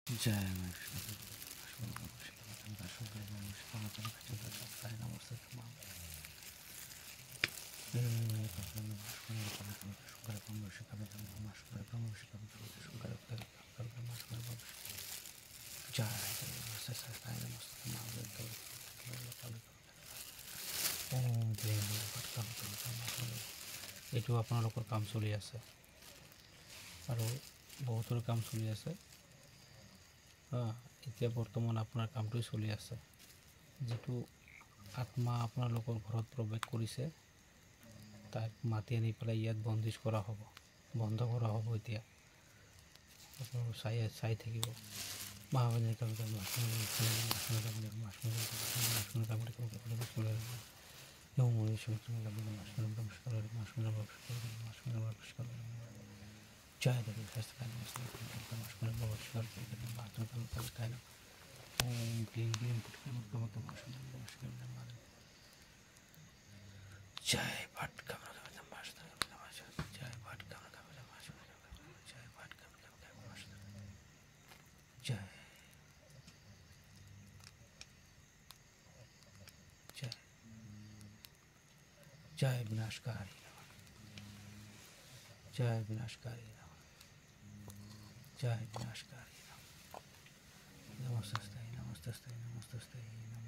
जय এইটো আপোনালোকৰ কাম চলি আছে আৰু বহুতৰ কাম চলি আছে। এতিয়া বৰ্তমান আপোনাৰ কামটো চলি আছে, যেটো আত্মা আপোনালোকৰ ঘৰত প্ৰৱেশ কৰিছে তাক মাতি আনি পেলাই ইয়াত বন্দিশ কৰা হ'ব, বন্ধ কৰা হ'ব। এতিয়া আপোনালোক চাই থাকিব। जय विनाशकारी, जय विनाशकारी, जय विनाशकारी। नमस्ते नमस्ते नमस्ते नमस्ते।